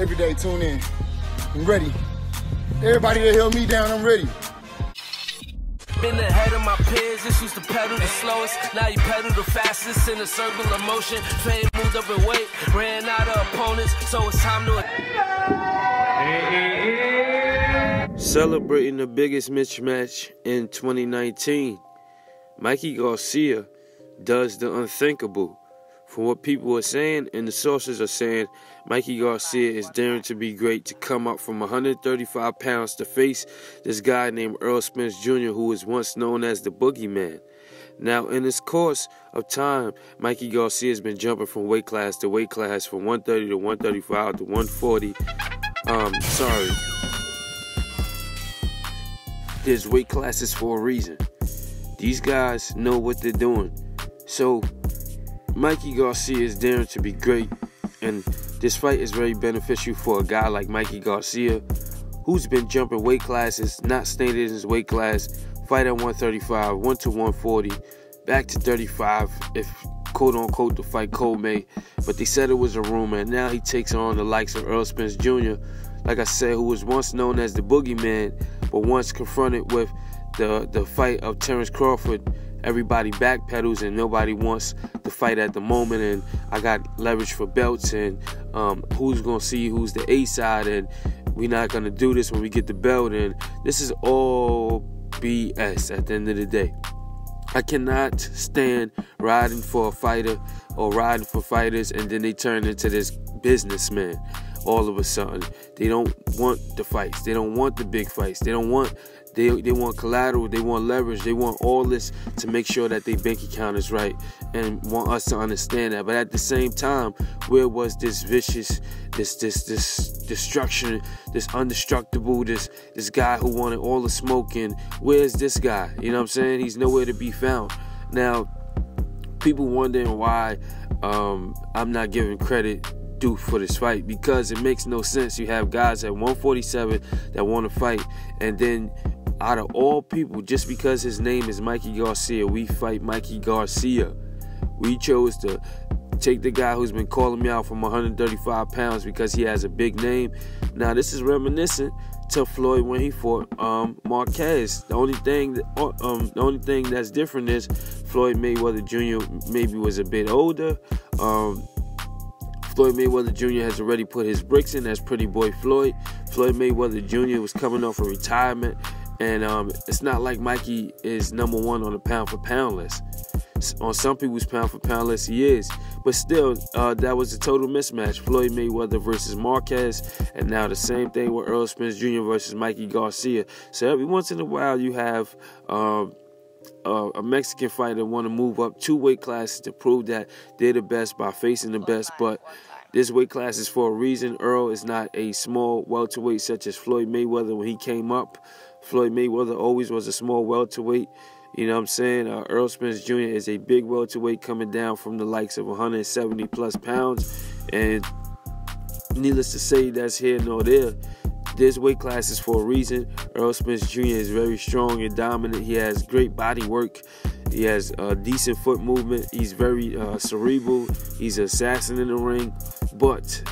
every day, tune in. I'm ready. Everybody that held me down, I'm ready. Been ahead of my peers, this used to pedal the slowest. Now you pedal the fastest in a circle of motion. Fame moved up in weight, ran out of opponents, so it's time to... Celebrating the biggest mismatch in 2019, Mikey Garcia does the unthinkable. From what people are saying and the sources are saying, Mikey Garcia is daring to be great to come up from 135 pounds to face this guy named Errol Spence Jr., who was once known as the Boogeyman. Now, in this course of time, Mikey Garcia has been jumping from weight class to weight class, from 130 to 135 to 140. There's weight classes for a reason. These guys know what they're doing. So, Mikey Garcia is daring to be great, and this fight is very beneficial for a guy like Mikey Garcia, who's been jumping weight classes, not staying in his weight class, fight at 135, went to 140, back to 35, if quote-unquote the fight Cole May, but they said it was a rumor, and now he takes on the likes of Errol Spence Jr., like I said, who was once known as the Boogeyman, but once confronted with the fight of Terrence Crawford, everybody backpedals and nobody wants to fight at the moment, and I got leverage for belts, and who's gonna see who's the A side, and we're not gonna do this when we get the belt, and this is all BS at the end of the day. I cannot stand riding for a fighter or riding for fighters and then they turn into this businessman all of a sudden. They don't want the fights. They don't want the big fights. They want collateral. They want leverage. They want all this to make sure that their bank account is right and want us to understand that. But at the same time, where was this vicious, this destruction, this undestructible, this guy who wanted all the smoke, and where's this guy? You know what I'm saying? He's nowhere to be found. Now, people wondering why I'm not giving credit due for this fight, because it makes no sense. You have guys at 147 that want to fight, and then out of all people, just because his name is Mikey Garcia, we fight Mikey Garcia. We chose to take the guy who's been calling me out from 135 pounds because he has a big name. Now, this is reminiscent to Floyd when he fought Marquez. The only thing that's different is Floyd Mayweather Jr. maybe was a bit older. Floyd Mayweather Jr. has already put his bricks in as Pretty Boy Floyd. Floyd Mayweather Jr. was coming off a retirement, and it's not like Mikey is number one on the pound-for-pound list. On some people's pound-for-pound list, he is. But still, that was a total mismatch. Floyd Mayweather versus Marquez, and now the same thing with Errol Spence Jr. versus Mikey Garcia. So every once in a while, you have a Mexican fighter want to move up 2 weight classes to prove that they're the best by facing the best. But this weight class is for a reason. Earl is not a small welterweight such as Floyd Mayweather when he came up. Floyd Mayweather always was a small welterweight. You know what I'm saying? Errol Spence Jr. is a big welterweight coming down from the likes of 170 plus pounds. And needless to say, that's here nor there. This weight class is for a reason. Errol Spence Jr. is very strong and dominant. He has great body work. He has decent foot movement. He's very cerebral. He's an assassin in the ring. But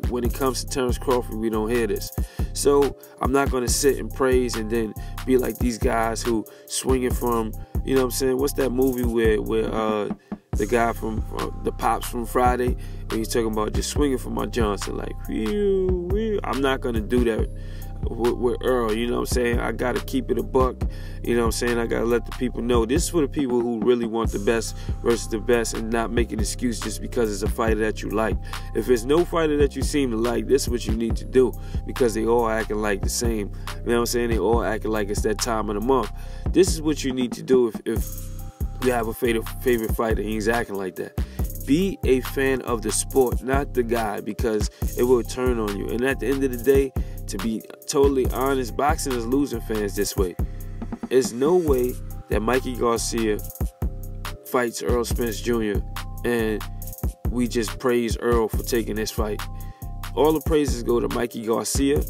when it comes to Terrence Crawford, we don't hear this. So I'm not going to sit and praise and then be like these guys who swinging from, you know what I'm saying? What's that movie where the guy from the Pops from Friday, and he's talking about just swinging for my Johnson, like, whew, whew. I'm not going to do that with Earl, you know what I'm saying? I got to keep it a buck, you know what I'm saying? I got to let the people know. This is for the people who really want the best versus the best and not make an excuse just because it's a fighter that you like. If there's no fighter that you seem to like, this is what you need to do, because they all acting like the same. You know what I'm saying? They all acting like it's that time of the month. This is what you need to do if you have a favorite fighter and he's acting like that. Be a fan of the sport, not the guy, because it will turn on you. And at the end of the day, to be totally honest, boxing is losing fans this way. There's no way that Mikey Garcia fights Errol Spence Jr. and we just praise Earl for taking this fight. All the praises go to Mikey Garcia.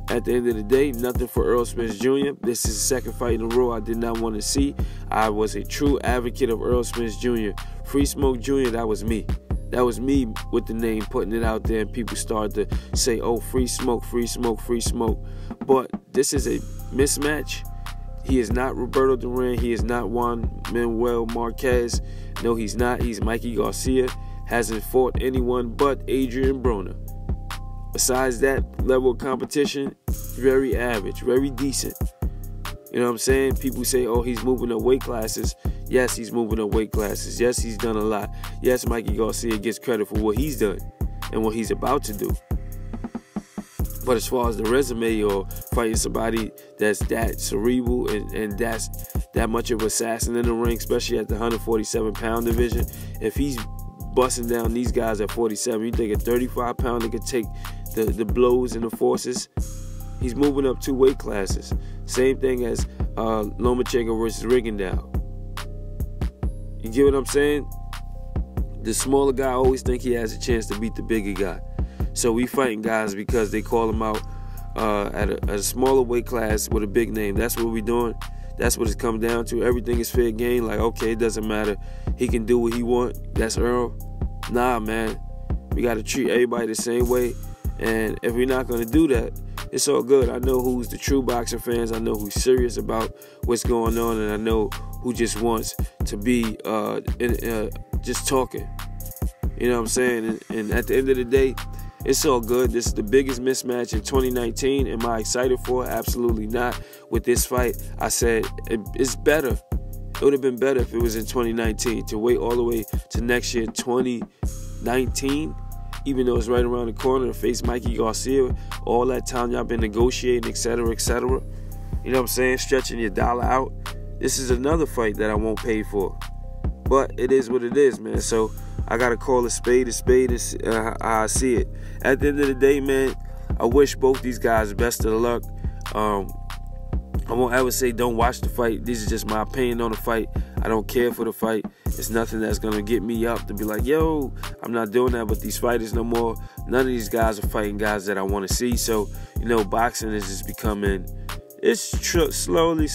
At the end of the day, nothing for Errol Spence Jr. This is the second fight in a row I did not want to see. I was a true advocate of Errol Spence Jr. Free Smoke Jr., that was me. That was me with the name, putting it out there, and people started to say, oh, free smoke, free smoke, free smoke. But this is a mismatch. He is not Roberto Duran. He is not Juan Manuel Marquez. No, he's not. He's Mikey Garcia. Hasn't fought anyone but Adrian Broner. Besides that level of competition, very average, very decent. You know what I'm saying? People say, oh, he's moving up weight classes. Yes, he's moving up weight classes. Yes, he's done a lot. Yes, Mikey Garcia gets credit for what he's done and what he's about to do. But as far as the resume or fighting somebody that's that cerebral and that's that much of an assassin in the ring, especially at the 147-pound division, if he's busting down these guys at 47, you think a 35-pounder could take the blows and the forces? He's moving up 2 weight classes. Same thing as Lomachenko versus Rigondeaux. You get what I'm saying? The smaller guy always think he has a chance to beat the bigger guy. So we fighting guys because they call him out at a smaller weight class with a big name. That's what we doing. That's what it's come down to. Everything is fair game. Like, okay, it doesn't matter. He can do what he want. That's Errol. Nah, man. We got to treat everybody the same way. And if we're not going to do that, it's all good. I know who's the true boxing fans. I know who's serious about what's going on. And I know who just wants to be just talking. You know what I'm saying? And at the end of the day, it's all good. This is the biggest mismatch in 2019. Am I excited for it? Absolutely not. With this fight, I said it's better. It would have been better if it was in 2019. To wait all the way to next year, 2019, even though it's right around the corner, to face Mikey Garcia, all that time y'all been negotiating, etc., etc. You know what I'm saying? Stretching your dollar out. This is another fight that I won't pay for. But it is what it is, man. So I got to call a spade and how I see it. At the end of the day, man, I wish both these guys best of luck. I won't ever say don't watch the fight. This is just my opinion on the fight. I don't care for the fight. It's nothing that's going to get me up to be like, yo, I'm not doing that with these fighters no more. None of these guys are fighting guys that I want to see. So, you know, boxing is just becoming, it's slowly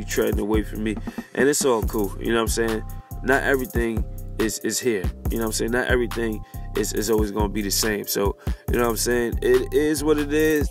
treading away from me. And it's all cool. You know what I'm saying? Not everything is here. You know what I'm saying? Not everything is always going to be the same. So, you know what I'm saying? It is what it is.